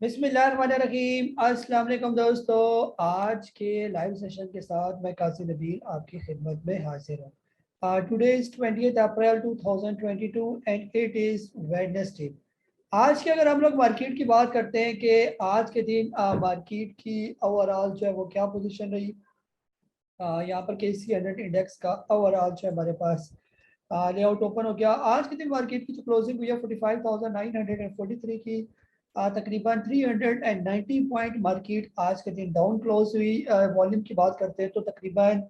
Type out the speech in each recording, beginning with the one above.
बिस्मिल्लाहिर्रहमानिर्रहीम। अस्सलाम वालेकुम दोस्तों, आज के लाइव सेशन के साथ मैं काजी नबील आपकी खिदमत में हाजिर हूँ। Today is 20 April 2022 and it is Wednesday. आज के अगर हम लोग मार्केट की बात करते हैं कि आज के दिन मार्केट की ओवरऑल जो है वो क्या पोजीशन रही। यहाँ पर KC 100 इंडेक्स का ओवरऑल जो है हमारे पास लेआउट ओपन हो गया। आज के दिन मार्केट की जो क्लोजिंग हुई है 45,943 की, तकरीबन 390 पॉइंट मार्केट आज के दिन डाउन क्लोज हुई। वॉल्यूम की बात करते हैं तो तकरीबन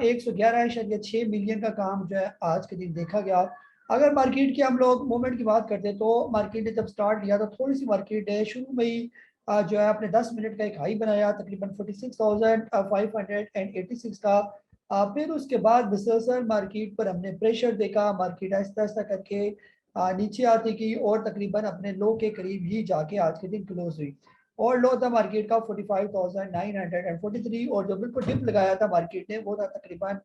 111.6 मिलियन का काम जो है आज के दिन देखा गया। अगर मार्केट की हम लोग मूवमेंट की बात करते हैं तो मार्केट ने जब स्टार्ट लिया तो थोड़ी सी मार्केट है शुरू में ही जो है अपने 10 मिनट का एक हाई बनाया तकरीबन 46,586 का। फिर उसके बाद मुसलसल मार्केट पर हमने प्रेशर देखा, मार्केट आहिस्ता आहिस्ता करके नीचे आती की और तकरीबन अपने लो के करीब ही जाके आज के दिन क्लोज हुई। और लो था मार्केट का 45,943 और जो बिल्कुल डिप लगाया था मार्केट ने वो था तकरीबन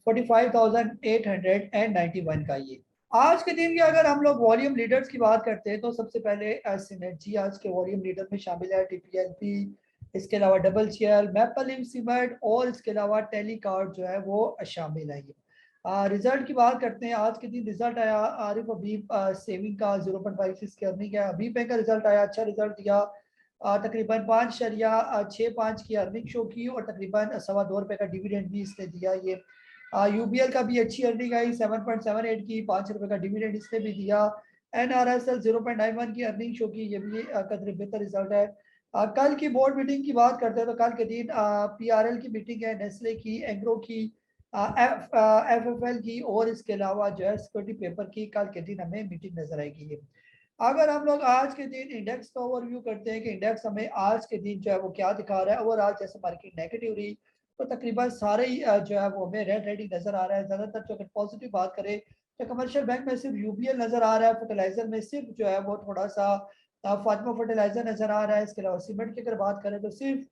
45,891 का। ये आज के दिन की अगर हम लोग वॉल्यूम लीडर्स की बात करते हैं तो सबसे पहले सिनर्जी आज के वॉल्यूम लीडर में शामिल है, TPLP, इसके अलावा double chair, maple leaf cement और इसके अलावा टेलीकार्ड जो है वो शामिल है। ये रिजल्ट की बात करते हैं। आज के दिन रिजल्ट आया आरिफ अबीब सेविंग का 0.56 की अर्निंग है। अबीब बैंक का रिजल्ट आया, अच्छा रिजल्ट दिया, तकरीबन 5.65 की अर्निंग शो की और तकरीबन ₹2.25 का डिविडेंड भी इसने दिया। ये UBL का भी अच्छी अर्निंग आई 7.78 की, ₹5 का डिविडेंड इसने भी दिया। NRSL 0.91 की अर्निंग शो की, ये भी कदर बेहतर रिजल्ट है। कल की बोर्ड मीटिंग की बात करते हैं तो कल के दिन PRL की मीटिंग है, नेस्ले की, एंग्रो की, FFL की और इसके अलावा जो है सिक्योरिटी पेपर की कल के दिन हमें मीटिंग नजर आएगी। अगर हम लोग आज के दिन इंडेक्स का ओवरव्यू करते हैं कि इंडेक्स हमें आज के दिन जो है वो क्या दिखा रहा है, और आज जैसे मार्केट नेगेटिव रही तो तकरीबन सारे ही जो है वो हमें रेड रेडिंग नजर आ रहा है। ज्यादातर जो अगर पॉजिटिव बात करें तो कमर्शियल बैंक में सिर्फ UBL नजर आ रहा है, फर्टिलाइजर में सिर्फ जो है वो थोड़ा सा फातिमा फर्टिलाइजर नजर आ रहा है। इसके अलावा सीमेंट की अगर बात करें तो सिर्फ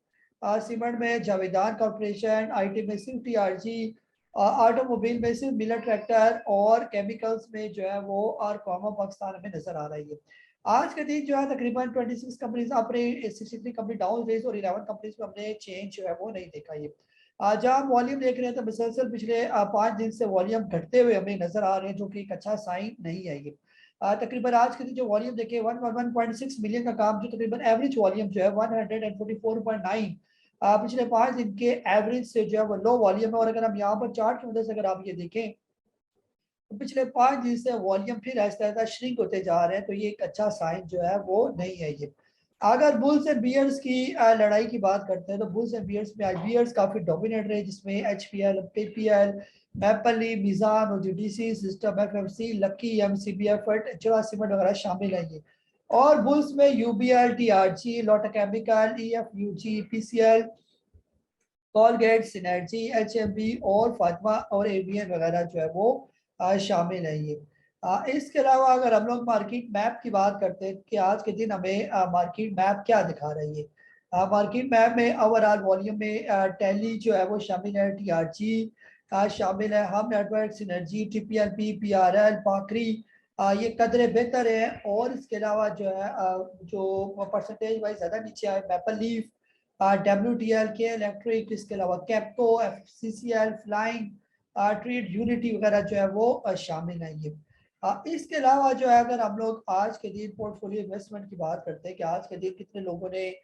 सीमेंट में जावेदान कॉर्पोरेशन, IT में सिर्फ TRG, ऑटोमोबाइल में सिर्फ मिलर ट्रैक्टर और केमिकल्स में जो है वो और कॉमा पाकिस्तान हमें नजर आ रही है। आज के दिन जो है तकरीबन 26 कंपनीज अपने 63 कंपनी डाउन रेस और 11 कंपनीज में हमने चेंज जो है वो नहीं देखा। ये आज हम वॉल्यूम देख रहे हैं तो मुसलसल पिछले 5 दिन से वॉल्यूम घटते हुए हमें नजर आ रहे हैं, जो कि एक अच्छा साइन नहीं है। ये तकरीबन आज के दिन जो वॉल्यूम देखे 111.6 मिलियन का काम, जो तकरीबन एवरेज वॉल्यूम जो है 144.9 पिछले 5 दिन के एवरेज से जो है वो लो वॉल्यूम है। और अगर हम यहाँ पर चार्ट की मदद से अगर आप ये देखें तो पिछले 5 दिन से वॉल्यूम फिर आहिस्ता आहिस्ता श्रिंक होते जा रहे हैं, तो ये एक अच्छा साइन जो है वो नहीं है। ये अगर बुल्स एंड बियर्स की लड़ाई की बात करते हैं तो बुल्स एंड बियर्स में आज बियर्स काफी डोमिनेट रहे, जिसमें HPL, PPL, Maple, Meezan, OGDC, system, FFC, Lucky, MCBF, चला सीमेंट वगैरह शामिल है। ये और बुल्स में UBL, TRG, लोटा chemical, EFUG, PCL, Colgate, synergy, HMB और फातिमा और ABN वगैरह जो है वो शामिल है। ये इसके अलावा अगर हम लोग मार्केट मैप की बात करते हैं कि आज के दिन हमें मार्केट मैप क्या दिखा रही है। मार्केट मैप में ओवरऑल वॉल्यूम में टेली जो है वो शामिल है, TRG शामिल है, हम नेटवर्क, सिनर्जी, TPLP, PRL, पाकरी, ये कदरे बेहतर है। और इसके अलावा जो है जो परसेंटेज वाइज ज़्यादा नीचे आए, मैपल लीफ, WTL के इलेक्ट्रिक, इसके अलावा कैप्को, FCCL, फ्लाइंग, ट्रेड यूनिटी वगैरह जो है वो शामिल है। ये इसके अलावा जो है अगर हम लोग आज के दिन पोर्टफोलियो इन्वेस्टमेंट की बात करते हैं कि आज के दिन कितने लोगों ने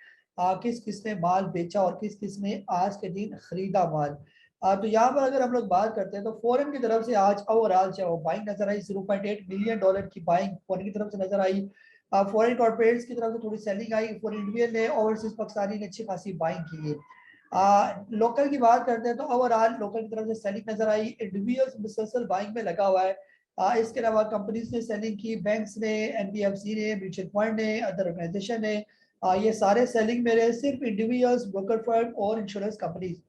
किस किस ने माल बेचा और किस किस ने आज के दिन खरीदा माल, तो यहाँ पर अगर हम लोग बात करते हैं तो फॉरेन की तरफ से आज ओवरऑल जो है वो बाइंग नजर आई, $0.8 मिलियन की बाइंग फॉरेन की तरफ से नजर आई। फॉरेन कॉर्पोरेट्स की तरफ से थोड़ी सेलिंग आई, फॉर इंडिविजुअल ने ओवरसीज पाकिस्तानी ने अच्छी खासी बाइंग की है। लोकल की बात करते हैं तो ओवरऑल लोकल की तरफ से सेलिंग नजर आई, इंडिविजुअल्स मुसलसल बाइंग में लगा हुआ है। इसके अलावा कंपनीज ने सेलिंग की, बैंक्स ने, NBFC ने, म्यूचुअल फंड ने, अदर ऑर्गेनाइजेशन ने, ये सारे सेलिंग में रहे। सिर्फ इंडिविजुअल्स, ब्रोकर फर्म और इंश्योरेंस कंपनीज।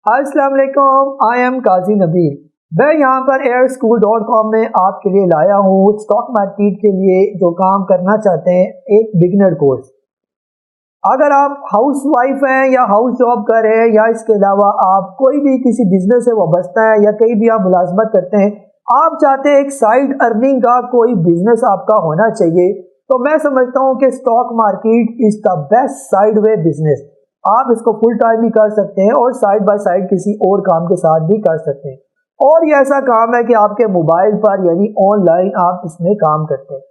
अस्सलाम वालेकुम, आई एम काजी नबील। मैं यहाँ पर airschool.com में आपके लिए लाया हूँ स्टॉक मार्केट के लिए जो काम करना चाहते हैं एक बिगिनर कोर्स। अगर आप हाउस वाइफ हैं या हाउस जॉब कर रहे हैं या इसके अलावा आप कोई भी किसी बिजनेस से वाबस्ता है या कहीं भी आप मुलाजमत करते हैं, आप चाहते हैं एक साइड अर्निंग का कोई बिजनेस आपका होना चाहिए, तो मैं समझता हूँ कि stock market is the best sideway business. आप इसको फुल टाइम भी कर सकते हैं और साइड बाय साइड किसी और काम के साथ भी कर सकते हैं। और ये ऐसा काम है कि आपके मोबाइल पर यानी ऑनलाइन आप इसमें काम करते हैं।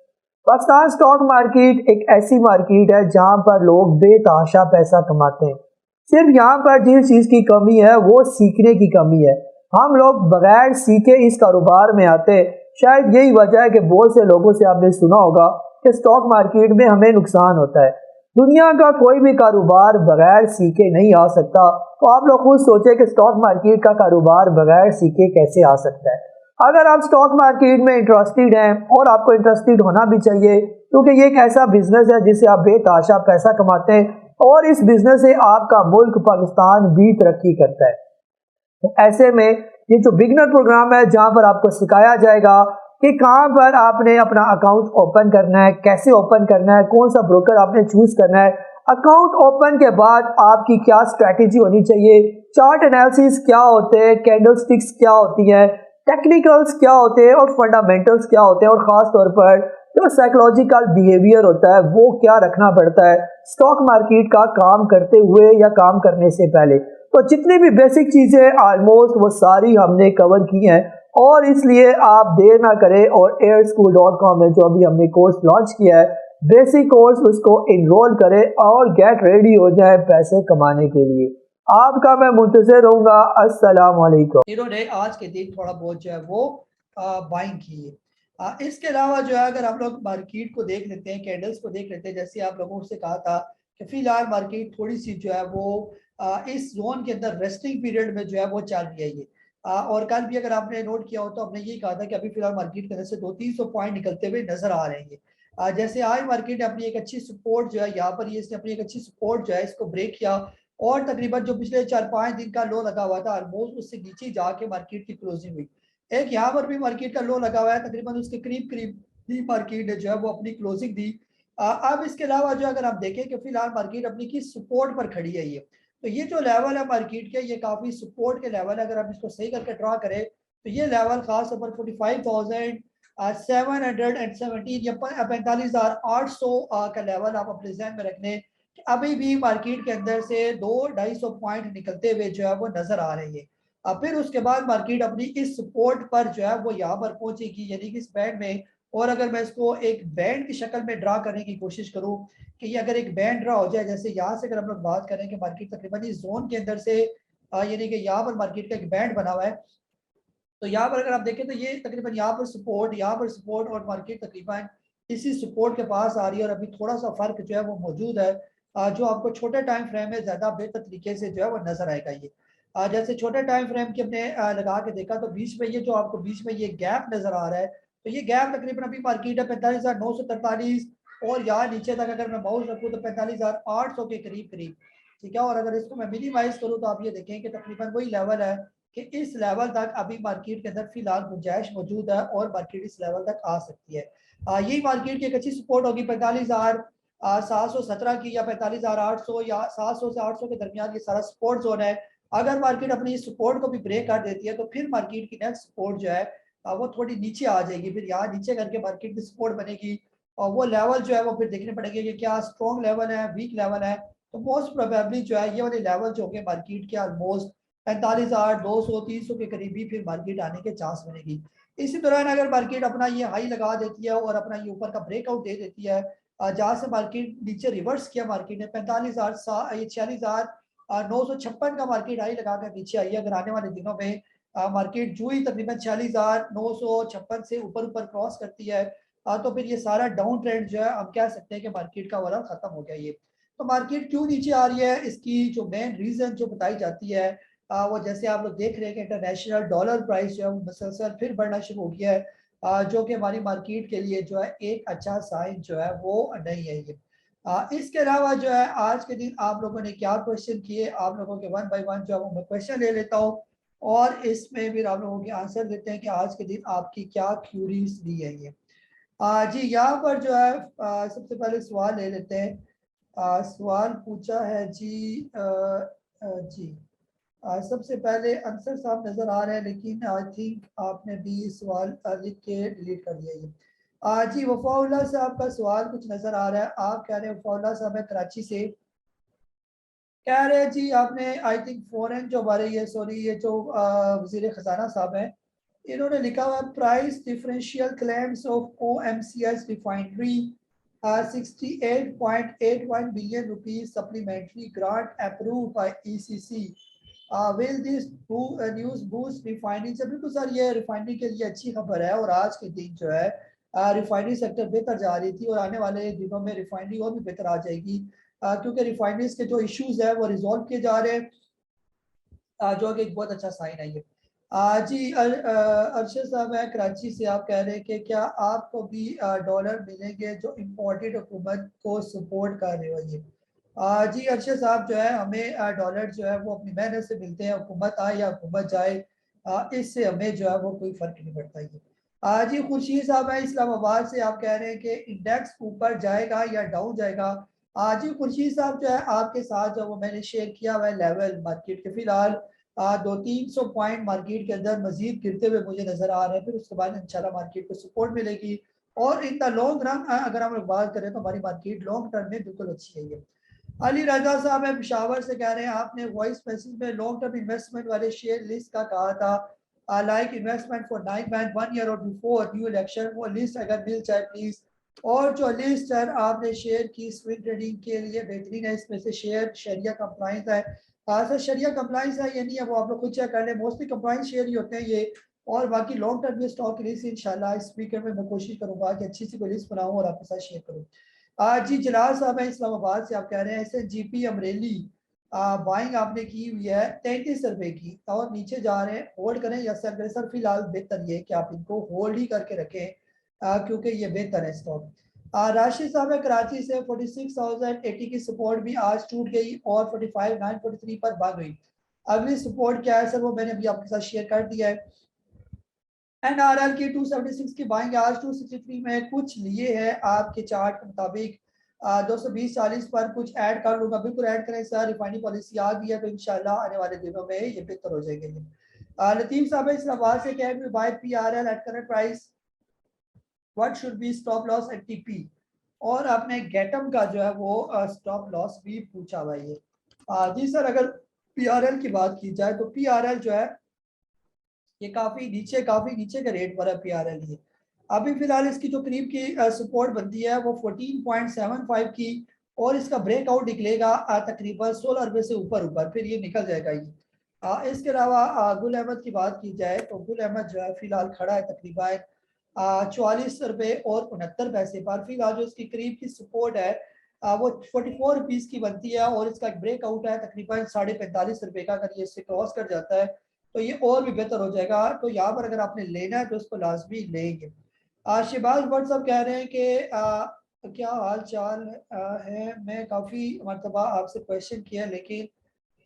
पाकिस्तान स्टॉक मार्केट एक ऐसी मार्केट है जहां पर लोग बेतहाशा पैसा कमाते हैं। सिर्फ यहाँ पर जिस चीज की कमी है वो सीखने की कमी है। हम लोग बगैर सीखे इस कारोबार में आते हैं। शायद यही वजह है कि बहुत से लोगों से आपने सुना होगा कि स्टॉक मार्केट में हमें नुकसान होता है। दुनिया का कोई भी कारोबार बगैर सीखे नहीं आ सकता। तो आप लोग खुद सोचे कि स्टॉक मार्केट का कारोबार बगैर सीखे कैसे आ सकता है। अगर आप स्टॉक मार्केट में इंटरेस्टेड हैं, और आपको इंटरेस्टेड होना भी चाहिए क्योंकि ये एक ऐसा बिजनेस है जिससे आप बेतहाशा पैसा कमाते हैं और इस बिजनेस से आपका मुल्क पाकिस्तान भी तरक्की करता है। तो ऐसे में ये जो बिगनर प्रोग्राम है जहां पर आपको सिखाया जाएगा कि कहां पर आपने अपना अकाउंट ओपन करना है, कैसे ओपन करना है, कौन सा ब्रोकर आपने चूज करना है, अकाउंट ओपन के बाद आपकी क्या स्ट्रैटेजी होनी चाहिए, चार्ट एनालिसिस क्या होते हैं, कैंडलस्टिक्स क्या होती है, टेक्निकल्स क्या होते हैं और फंडामेंटल्स क्या होते हैं, और खास तौर पर जो साइकोलॉजिकल बिहेवियर होता है वो क्या रखना पड़ता है स्टॉक मार्केट का काम करते हुए या काम करने से पहले। तो जितनी भी बेसिक चीजें ऑलमोस्ट वो सारी हमने कवर की हैं, और इसलिए आप देर ना करें और airschool.com में जो अभी हमने कोर्स लॉन्च किया है बेसिक कोर्स, उसको इनरोल करें और गेट रेडी हो जाए पैसे कमाने के लिए। आपका मैं मुंतज़िर रहूंगा। अस्सलाम वालेकुम। इन्होंने आज के दिन थोड़ा बहुत जो है वो बाइंग की है। इसके अलावा जो है अगर हम लोग मार्केट को देख लेते हैं, कैंडल्स को देख लेते हैं, जैसे आप लोगों से कहा था कि फिलहाल मार्केट थोड़ी सी जो है वो इस जोन के अंदर रेस्टिंग पीरियड में जो है वो चल रही है ये। और कल भी अगर आपने नोट किया हो तो हमने यही कहा था कि अभी फिलहाल मार्केट के अंदर से 200-300 पॉइंट निकलते हुए नजर आ रहे हैं। जैसे आज मार्केट ने अपनी एक अच्छी सपोर्ट जो है यहाँ पर ये इसने अपनी एक अच्छी सपोर्ट जो है इसको ब्रेक किया, और तकरीबन जो पिछले 4-5 दिन का लो लगा हुआ था ऑलमोस्ट उससे नीचे जाके मार्केट की क्लोजिंग हुई। एक यहाँ पर भी मार्केट का लो लगा हुआ है, तकरीबन उसके करीब करीब ही मार्केट ने जो है वो अपनी क्लोजिंग दी। अब इसके अलावा जो अगर आप देखें कि फिलहाल मार्केट अपनी की सपोर्ट पर खड़ी है ये, तो ये जो लेवल है मार्केट के ये काफी सपोर्ट के लेवल है। अगर आप इसको सही करके ड्रा करें तो ये लेवल खास तौर पर 45,717 या 45,800 का लेवल आप अपने जहन में रख लें। अभी भी मार्केट के अंदर से 200-250 पॉइंट निकलते हुए जो है वो नजर आ रही है। अब फिर उसके बाद मार्केट अपनी इस सपोर्ट पर जो है वो यहाँ पर पहुंचेगी, यानी कि इस बैंड में। और अगर मैं इसको एक बैंड की शक्ल में ड्रा करने की कोशिश करूं कि ये अगर एक बैंड ड्रा हो जाए, जैसे यहाँ से अगर हम लोग बात करें कि मार्केट तकरीबन इस जोन के अंदर से यानी कि यहाँ पर मार्केट का एक बैंड बना हुआ है, तो यहाँ पर अगर आप देखें तो ये तकरीबन यहाँ पर सपोर्ट, यहाँ पर सपोर्ट, और मार्केट तकरीबन इसी सपोर्ट के पास आ रही है। और अभी थोड़ा सा फर्क जो है वो मौजूद है, जो आपको छोटे टाइम फ्रेम में ज्यादा बेहतर तरीके से जो है वो नजर आएगा ये। जैसे छोटे टाइम फ्रेम की हमने लगा के देखा तो बीच में ये जो आपको बीच में ये गैप नजर आ रहा है, तो ये गैप तकरीबन अभी मार्केट है 45,943, और यहाँ नीचे तक अगर मैं माउस रखूँ तो 45,800 के करीब करीब। ठीक है, और अगर इसको मैं मिनिमाइज करूँ तो आप ये देखें कि तकरीबन वही लेवल है कि इस लेवल तक अभी मार्केट के अंदर फिलहाल गुंजाइश मौजूद है और मार्केट इस लेवल तक आ सकती है। यही मार्केट की एक अच्छी सपोर्ट होगी 45,717 की, या 45,800, या 700 से 800 के दरमियान ये सारा सपोर्ट जोन है। अगर मार्केट अपनी इस सपोर्ट को भी ब्रेक कर देती है तो फिर मार्केट की नेक्स्ट सपोर्ट जो है वो थोड़ी नीचे आ जाएगी, फिर यहाँ नीचे करके मार्केट की सपोर्ट बनेगी। और वो लेवल जो है वो फिर देखने पड़ेंगे कि क्या स्ट्रॉन्ग लेवल है, वीक लेवल है। तो मोस्ट प्रोबेबली जो है ये वाले लेवल जो होंगे मार्केट के ऑलमोस्ट 45,200-300 के करीब भी फिर मार्केट आने के चांस बनेगी। इसी दौरान अगर मार्केट अपना ये हाई लगा देती है और अपना ये ऊपर का ब्रेकआउट दे देती है, जहां से मार्केट नीचे रिवर्स किया मार्केट ने 45,000, ये 46,956 का मार्केट हाई लगाकर नीचे आई है। अगर आने वाले दिनों में मार्केट जो ही तकरीबन 46,956 से ऊपर ऊपर क्रॉस करती है, तो फिर ये सारा डाउन ट्रेंड जो है हम कह सकते हैं कि मार्केट का ओवरऑल खत्म हो गया ये। तो मार्केट क्यों नीचे आ रही है, इसकी जो मेन रीजन जो बताई जाती है वो जैसे आप लोग देख रहे हैं कि इंटरनेशनल डॉलर प्राइस जो है वो मुसलसल फिर बढ़ना शुरू हो गया है, जो कि हमारी मार्केट के लिए जो है एक अच्छा साइन जो है वो नहीं है ये। इसके अलावा जो है आज के दिन आप लोगों ने क्या क्वेश्चन किए, आप लोगों के वन बाय वन जो है वो मैं क्वेश्चन ले लेता हूँ और इसमें फिर आप लोगों के आंसर देते हैं कि आज के दिन आपकी क्या क्यूरीज दी है ये। जी यहाँ पर जो है सबसे पहले सवाल ले लेते हैं। सवाल पूछा है जी जी सबसे पहले अंसर साहब नजर आ रहे हैं, लेकिन आई थिंक आपने भी सवाल लिख के डिलीट कर दिया ये। जी वफाउल्लाह साहब का सवाल कुछ नजर आ रहा है। आप कह रहे हैं वफाउल्लाह साहब है कराची से, कह रहे हैं जी आपने आई थिंक फॉरेन जो हमारे ये सॉरी ये जो वजीर खजाना साहब हैं, इन्होंने लिखा हुआ है price differential claims of O M C S refinery 68.81 billion rupees supplementary grant approve by ECC, will this news boost refining से। बिल्कुल सर, ये रिफाइनरी के लिए अच्छी खबर है और आज के दिन जो है रिफाइनरी सेक्टर बेहतर जा रही थी और आने वाले दिनों में रिफाइनरी और भी बेहतर आ जाएगी, क्योंकि रिफाइनरीज के जो इश्यूज है वो रिजॉल्व किए जा रहे हैं, जो कि एक बहुत अच्छा साइन है ये। जी अरशद साहब है कराची से, आप कह रहे हैं कि क्या आपको भी डॉलर मिलेंगे जो इम्पोर्टेड हुकूमत को सपोर्ट कर रहे हो ये। जी अरशद साहब जो है हमें डॉलर जो है वो अपनी मेहनत से मिलते हैं, हुकूमत आए या हुकूमत जाए, इससे हमें जो है वो कोई फर्क नहीं पड़ता ये। जी खुर्शीद साहब है इस्लामाबाद से, आप कह रहे हैं कि इंडेक्स ऊपर जाएगा या डाउन जाएगा। जी खुर्शीद साहब जो है आपके साथ जो वो मैंने शेयर किया हुआ है लेवल मार्केट के, फिलहाल 200-300 पॉइंट मार्केट के अंदर मजीद गिरते हुए मुझे नजर आ रहे हैं, फिर उसके बाद इंशाल्लाह मार्केट को सपोर्ट मिलेगी और इन द लॉन्ग रन अगर हम लोग बात करें तो हमारी मार्केट लॉन्ग टर्म में बिल्कुल अच्छी है ये। अली रजा साहब है पिशावर से, कह रहे हैं आपने वॉइस मैसेज में लॉन्ग टर्म इन्वेस्टमेंट वाले शेयर लिस्ट का कहा था, like investment for 9 month 1 year और बिफोर न्यू इलेक्शन, वो लिस्ट अगर मिल जाए प्लीज। और जो लिस्ट है आपने शेयर की स्विंग ट्रेडिंग के लिए बेहतरीन है, इसमें से शेयर शरिया कंप्लाइंस है। सर शरिया कंप्लाइंस है ये नहीं है, वो आप लोग खुद चेक कर लें, मोस्टली कंप्लाइंस शेयर ही होते हैं ये। और बाकी लॉन्ग टर्म में स्टॉक लिस्ट इंशाल्लाह इस वीकेंड में मैं कोशिश करूंगा कि अच्छी सी कोई लिस्ट बनाऊं और आपके साथ शेयर करूं। जी जलाल साहब है इस्लामाबाद से, आप कह रहे हैं ऐसे जीपी अमरेली बाइंग आपने की हुई है 33 रुपए की और नीचे जा रहे हैं, होल्ड करें या सेल करें। सर फिलहाल बेहतर ये है कि आप इनको होल्ड ही करके रखें, क्योंकि ये बेहतर है स्टॉक। राशिद साहब है कराची से, 46,080 की सपोर्ट भी आज टूट गई और 45,943 पर बंद हुई। अगली सपोर्ट क्या है सर, वो मैंने अभी आपके साथ शेयर कर दिया है। एनआरएल की 276 की बाइंग आज 263 में कुछ लिए है आपके चार्ट के मुताबिक, 220-40 पर कुछ ऐड कर लूंगा, बिल्कुल ऐड करें सर, रिफाइनिंग पॉलिसी आ गई है तो इंशाल्लाह आने वाले दिनों में ये बेहतर हो जाएंगे ये। लतीफ साहब इस्लामाबाद से, can we buy PRL at current price, what should be stop loss at TP. और आपने गेटम का जो है वो स्टॉप लॉस भी पूछा हुआ है ये। जी सर अगर पीआरएल की बात की जाए तो पीआरएल जो है ये काफी नीचे के रेट पर है पीआरएल ये। अभी फिलहाल इसकी जो करीब की सपोर्ट बनती है वो 14.75 की, और इसका ब्रेकआउट निकलेगा तकरीबन 16 रुपए से ऊपर ऊपर, फिर ये निकल जाएगा ये। इसके अलावा गुल अहमद की बात की जाए तो गुल अहमद जो है फिलहाल खड़ा है तकरीबन 44 रुपए और 69 पैसे पर। फिलहाल जो इसकी करीब की सपोर्ट है वो 44 रुपीज की बनती है और इसका एक ब्रेकआउट है तकरीबन 45.5 रुपए का, अगर ये इससे क्रॉस कर जाता है तो ये और भी बेहतर हो जाएगा। तो यहाँ पर अगर आपने लेना है तो उसको लाजमी लेंगे। शिबाज भट्ट साहब कह रहे हैं कि क्या हाल चाल है, मैं काफ़ी मरतबा आपसे क्वेश्चन किया लेकिन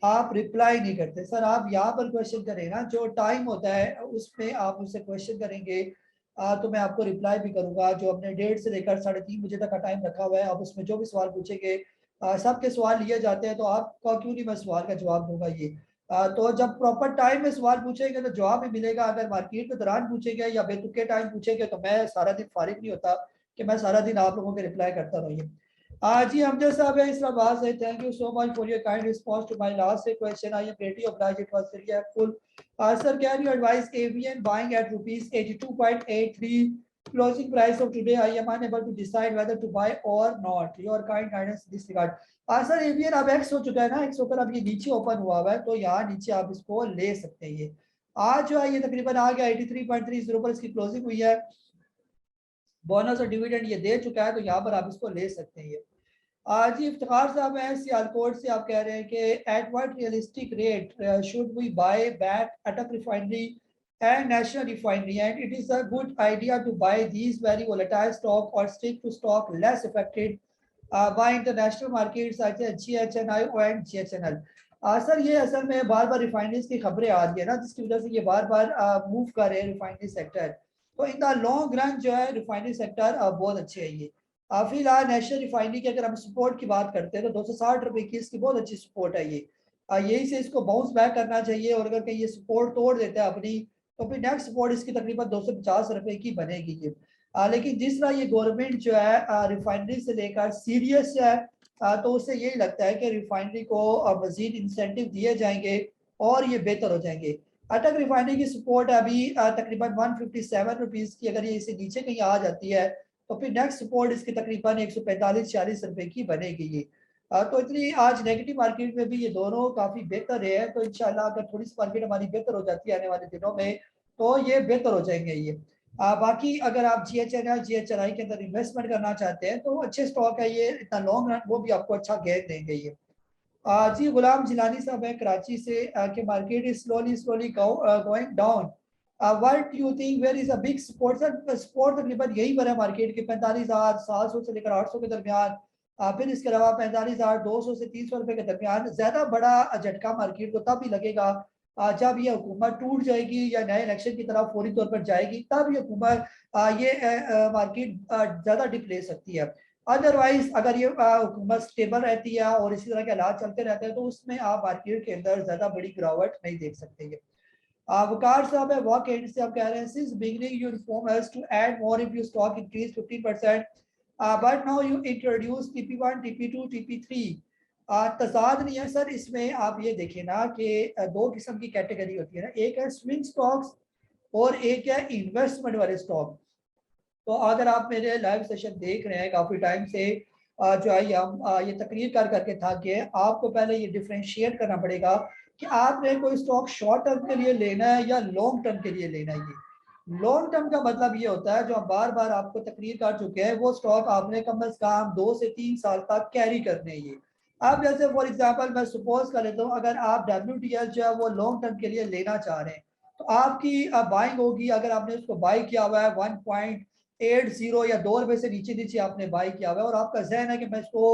आप रिप्लाई नहीं करते। सर आप यहाँ पर क्वेश्चन करें ना, जो टाइम होता है उसमें आप मुझसे क्वेश्चन करेंगे तो मैं आपको रिप्लाई भी करूंगा। जो हमने 1:30 से लेकर 3:30 बजे तक का टाइम रखा हुआ है, आप उसमें जो भी सवाल पूछेंगे सबके सवाल लिए जाते हैं, तो आपका क्यों नहीं मैं सवाल का जवाब दूंगा ये। तो जब प्रॉपर टाइम में सवाल पूछेंगे तो जवाब भी मिलेगा, अगर मार्केट के दौरान पूछेंगे या बेतुके टाइम पूछेंगे तो मैं सारा दिन फारिग नहीं होता कि मैं सारा दिन आप लोगों के रिप्लाई करता रहिए। जी अमजद साहब है इस्लामाबाद से, thank you so much for your kind response to my last question, I am greatly obliged, it was really helpful. Sir, can you advise AVN buying at rupees 82.83 closing price of today? I am unable to decide whether to buy or not. Your kind guidance in this regard. Sir AVN अब x हो चुका है ना, x होकर अब ये नीचे open हुआ हुआ है, तो यहाँ नीचे आप इसको ले सकते हैं। ये आज जो है ये तकरीबन आ गया 83.30 पर इसकी क्लोजिंग हुई है, बोनस और डिविडेंड ये दे चुका है, तो यहाँ पर आप इसको ले सकते हैं ये। जी इफ्तिखार साहब हैं सियालकोट से, आप कह रहे हैं कि at what realistic rate should we buy back Attock Refinery and National Refinery, and it is a good idea to buy these very volatile stock और stick to stock less affected by international markets such as GHNI and GHNL। Sir ये असल में बार बार refineries की खबरें आ रही है ना, जिसकी वजह से ये बार बार मूव कर रहे हैं रिफाइनरी सेक्टर, तो इन द लॉन्ग रन जो है रिफाइनरी सेक्टर बहुत अच्छे है ये। फिलहाल नेशनल रिफाइनरी की अगर हम सपोर्ट की बात करते हैं तो 260 रुपए की इसकी बहुत अच्छी सपोर्ट है ये। यही से इसको बाउंस बैक करना चाहिए, और अगर कहीं ये सपोर्ट तोड़ देता है अपनी तो फिर नेक्स्ट सपोर्ट इसकी तकरीबन 250 रुपए की बनेगी ये। लेकिन जिस तरह ये गवर्नमेंट जो है रिफाइनरी से लेकर सीरियस है, तो उससे यही लगता है कि रिफाइनरी को मजीद इंसेंटिव दिए जाएंगे और ये बेहतर हो जाएंगे। अटक रिफाइनरी की सपोर्ट अभी तकरीबन 157 रुपीज़ की, अगर ये इससे नीचे कहीं आ जाती है तो फिर नेक्स्ट सपोर्ट इसकी तकरीबन 145-46 रुपए की बनेगी ये। तो इतनी आज नेगेटिव मार्केट में भी ये दोनों काफ़ी बेहतर है, तो इंशाल्लाह अगर थोड़ी सी मार्केट हमारी बेहतर हो जाती है आने वाले दिनों में तो ये बेहतर हो जाएंगे ये। बाकी अगर आप GHNL GHNI के अंदर इन्वेस्टमेंट करना चाहते हैं तो अच्छे स्टॉक है ये, इतना लॉन्ग रन वो भी आपको अच्छा गेन देंगे ये। जी गुलाम जिलानी साहब है कराची से कि market is slowly slowly going down, what you think where is a big support? Sir support तकरीबन यही पर है मार्केट के 45,700 से लेकर 800 के दरमियान, फिर इसके अलावा 45,200 से 300 रुपए के दरमियान। ज्यादा बड़ा झटका मार्केट को तब भी लगेगा जब ये हुकूमत टूट जाएगी या नए इलेक्शन की तरफ फौरी तौर पर जाएगी, तब ये हुकूमत ये मार्केट ज्यादा डिप ले सकती है। अदरवाइज अगर ये हुकूमत स्टेबल रहती है और इसी तरह के हालात चलते रहते हैं तो उसमें आप मार्केट के अंदर ज्यादा बड़ी गिरावट नहीं देख सकते। ये वकार साहब है वॉक एंड से आप कह रहे हैं since beginning you inform us to add more if you stock increase 15%, but now you introduce TP1 TP2 TP3। तजाद नहीं है सर इसमें। आप ये देखिए ना कि दो किस्म की कैटेगरी होती है ना, एक है स्विंग स्टॉक्स और एक है इन्वेस्टमेंट वाले स्टॉक। तो अगर आप मेरे लाइव सेशन देख रहे हैं काफ़ी टाइम से, जो है हम ये तकरीर कर करके थक गए, आपको पहले ये डिफ्रेंशिएट करना पड़ेगा कि आपने कोई स्टॉक शॉर्ट टर्म के लिए लेना है या लॉन्ग टर्म के लिए लेना है। ये लॉन्ग टर्म का मतलब ये होता है, जो हम बार बार आपको तकरीर कर चुके हैं, वो स्टॉक आपने कम अज कम 2 से 3 साल तक कैरी करने हैं ये। अब जैसे फॉर एग्जांपल मैं सपोज कर लेता हूँ, अगर आप WTL जो है वो लॉन्ग टर्म के लिए लेना चाह रहे हैं तो आपकी बाइंग होगी, अगर आपने उसको बाई किया हुआ है 1.80 या 2 रुपए से नीचे नीचे आपने बाई किया हुआ है और आपका जहन है कि मैं इसको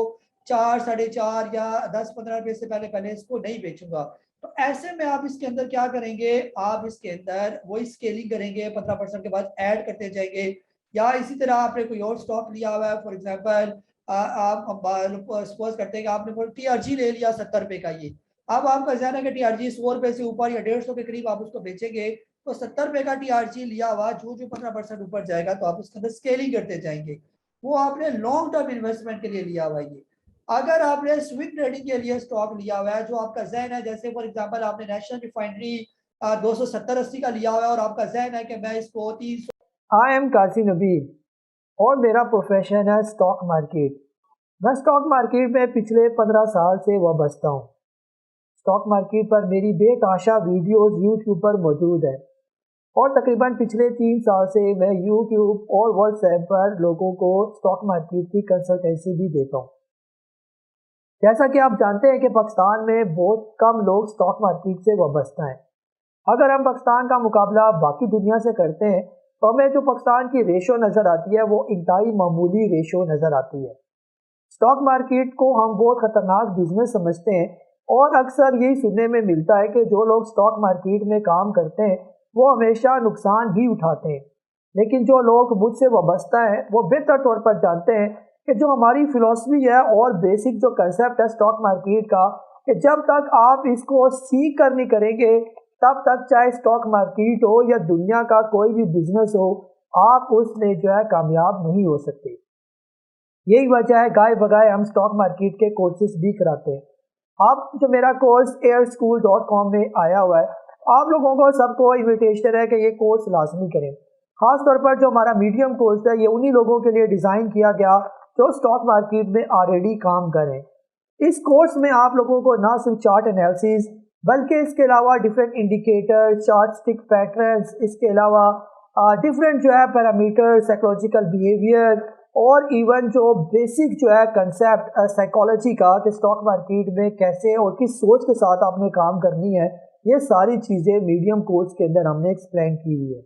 4, 4.5 या 10, 15 रुपए से पहले पहले इसको नहीं बेचूंगा, तो ऐसे में आप इसके अंदर क्या करेंगे, आप इसके अंदर वही स्केलिंग करेंगे, 15% के बाद ऐड करते जाएंगे। या इसी तरह आपने कोई और स्टॉक लिया हुआ है, फॉर एग्जाम्पल आप सपोज करते हैं कि आपने TRG ले लिया 70 रुपए का ये। अब आपका जहन है कि TRG 100 रुपए से ऊपर या 150 के करीब आप उसको बेचेंगे, तो 70 रुपए का TRG लिया हुआ जो जो 15% ऊपर जाएगा तो आप उसके अंदर स्केलिंग करते जाएंगे। वो आपने लॉन्ग टर्म इन्वेस्टमेंट के लिए लिया हुआ ये। अगर आपने स्विंग ट्रेडिंग के लिए स्टॉक लिया हुआ है, जो आपका जहन है, जैसे फॉर एग्जांपल आपने नेशनल रिफाइनरी 270-80 का लिया हुआ है और आपका जहन है कि मैं इसको 300। आई एम काजी नबील और मेरा प्रोफेशन है स्टॉक मार्केट। मैं स्टॉक मार्केट में पिछले 15 साल से वाबस्ता हूँ। स्टॉक मार्केट पर मेरी बेतहाशा वीडियोस यूट्यूब पर मौजूद है और तकरीबन पिछले 3 साल से मैं यूट्यूब और व्हाट्सएप पर लोगों को स्टॉक मार्केट की कंसल्टेंसी भी देता हूँ। जैसा कि आप जानते हैं कि पाकिस्तान में बहुत कम लोग स्टॉक मार्केट से वाबस्ता हैं। अगर हम पाकिस्तान का मुकाबला बाकी दुनिया से करते हैं तो हमें जो पाकिस्तान की रेशो नज़र आती है वो इंतहाई मामूली रेशो नज़र आती है। स्टॉक मार्केट को हम बहुत ख़तरनाक बिजनेस समझते हैं और अक्सर यही सुनने में मिलता है कि जो लोग स्टॉक मार्केट में काम करते हैं वो हमेशा नुकसान ही उठाते हैं। लेकिन जो लोग मुझसे वाबस्ता हैं वो बेहतर तौर पर जानते हैं कि जो हमारी फिलॉसफी है और बेसिक जो कंसेप्ट है स्टॉक मार्केट का, कि जब तक आप इसको सीख कर नहीं करेंगे तब तक चाहे स्टॉक मार्केट हो या दुनिया का कोई भी बिजनेस हो, आप उसमें जो है कामयाब नहीं हो सकते। यही वजह है गाय बगाए हम स्टॉक मार्केट के कोर्सेज भी कराते हैं। आप जो मेरा कोर्स airschool.com में आया हुआ है, आप लोगों को सबको इन्विटेशन है कि ये कोर्स लाजमी करें। खास तौर पर जो हमारा मीडियम कोर्स है ये उन्हीं लोगों के लिए डिज़ाइन किया गया जो स्टॉक मार्केट में ऑलरेडी काम करें। इस कोर्स में आप लोगों को ना सिर्फ चार्ट एनालिसिस बल्कि इसके अलावा different indicator, chart stick patterns, इसके अलावा डिफरेंट जो है पैरामीटर, साइकोलॉजिकल बिहेवियर और इवन जो बेसिक जो है कंसेप्ट साइकोलॉजी का कि स्टॉक मार्केट में कैसे और किस सोच के साथ आपने काम करनी है, ये सारी चीज़ें मीडियम कोर्स के अंदर हमने एक्सप्लेन की हुई है।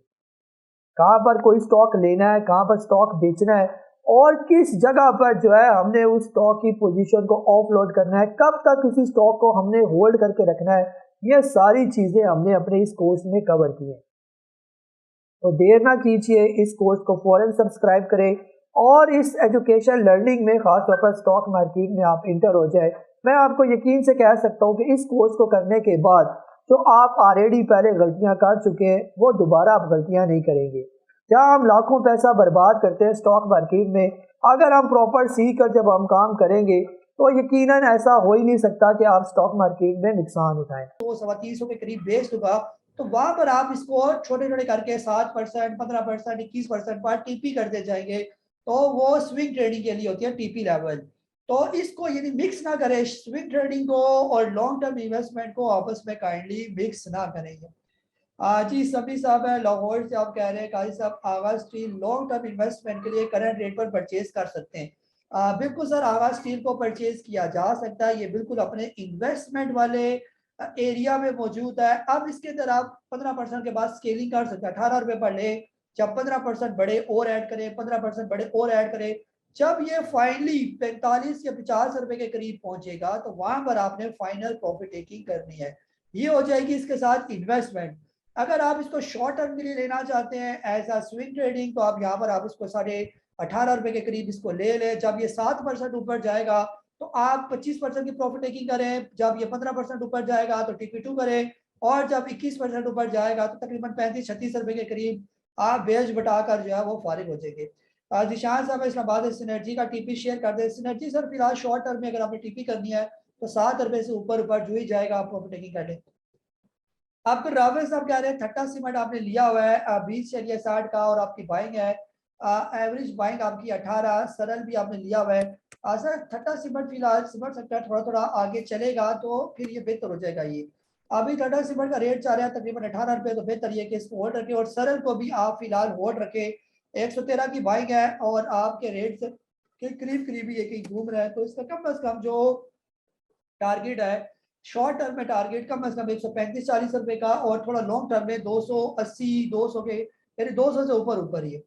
कहाँ पर कोई स्टॉक लेना है, कहाँ पर स्टॉक बेचना है और किस जगह पर जो है हमने उस स्टॉक की पोजीशन को ऑफलोड करना है, कब तक किसी स्टॉक को हमने होल्ड करके रखना है, ये सारी चीज़ें हमने अपने इस कोर्स में कवर की हैं। तो देर ना कीजिए, इस कोर्स को फ़ौरन सब्सक्राइब करें और इस एजुकेशन लर्निंग में ख़ास तौर पर स्टॉक मार्केट में आप इंटर हो जाए। मैं आपको यकीन से कह सकता हूँ कि इस कोर्स को करने के बाद जो आप ऑलरेडी पहले गलतियाँ कर चुके हैं वो दोबारा आप गलतियाँ नहीं करेंगे। क्या हम लाखों पैसा बर्बाद करते हैं स्टॉक मार्केट में? अगर हम प्रॉपर सीख कर जब हम काम करेंगे तो यकीनन ऐसा हो ही नहीं सकता कि आप स्टॉक मार्केट में नुकसान उठाएं। तो 325 के करीब बेच दूंगा, तो वहां पर आप इसको छोटे छोटे करके 7%, 15%, 21% पर टीपी करते जाएंगे, तो वो स्विंग ट्रेडिंग के लिए होती है टीपी लेवल। तो इसको यदि मिक्स ना करें, स्विंग ट्रेडिंग को और लॉन्ग टर्म इन्वेस्टमेंट को आपस में काइंडली मिक्स ना करेंगे। जी सभी साहब है लाहौर से, आप कह रहे हैं काजी साहब आगाज स्टील लॉन्ग टर्म इन्वेस्टमेंट के लिए करंट रेट पर परचेज कर सकते हैं। बिल्कुल सर, आगाज स्टील को परचेज किया जा सकता है, ये बिल्कुल अपने इन्वेस्टमेंट वाले एरिया में मौजूद है। अब इसके अंदर आप 15% के बाद स्केलिंग कर सकते हैं, 18 रुपए पर ले, जब 15% बड़े और ऐड करें, 15% बड़े और ऐड करें, जब ये फाइनली 45 या 50 रुपए के करीब पहुंचेगा तो वहां पर आपने फाइनल प्रॉफिट टेकिंग करनी है। ये हो जाएगी इसके साथ इन्वेस्टमेंट। अगर आप इसको शॉर्ट टर्म के लिए लेना चाहते हैं एज अ स्विंग ट्रेडिंग, तो आप यहाँ पर आप इसको 18.5 रुपए के करीब इसको ले लें। जब ये 7% ऊपर जाएगा तो आप 25% की प्रॉफिट टेकिंग करें, जब ये 15% ऊपर जाएगा तो TP2 करें, और जब 21% ऊपर जाएगा तो तकरीबन 35-36 रुपए के करीब आप बेच बटाकर जो है वो फारिग हो जाएंगे। जिशान साहब इस्लामाबाद सिनर्जी का टीपी शेयर कर दे। सिनर्जी सर फिलहाल शॉर्ट टर्म में अगर आपने टीपी करनी है तो 7 रुपए से ऊपर ऊपर जो ही जाएगा आप प्रॉफिट टेकिंग कर लें। आपको रावेल साहब कह रहे हैं थट्टा सीमेंट आपने लिया हुआ है 20 चलिए 60 का, और आपकी बाइंग है एवरेज बाइंग आपकी 18, सरल भी आपने लिया हुआ है। सर थट्टा सीमेंट फिलहाल समझ सकता है, थोड़ा थोड़ा आगे चलेगा तो फिर ये बेहतर हो जाएगा। ये अभी टाटा सीमेंट का रेट चाह रहा है तकरीबन 18 रुपए, तो बेहतर ये कि इसको होल्ड रखे, और सरल को भी आप फिलहाल होल्ड रखे। 113 की बाइंग है और आपके रेट के करीब करीब ये कहीं घूम रहा है, तो इसका कम अज कम जो टारगेट है शॉर्ट टर्म में, टारगेट कम अज कम 135-40 रुपए का, और थोड़ा लॉन्ग टर्म में 280, 200 के यानी 200 से ऊपर ऊपर ही है।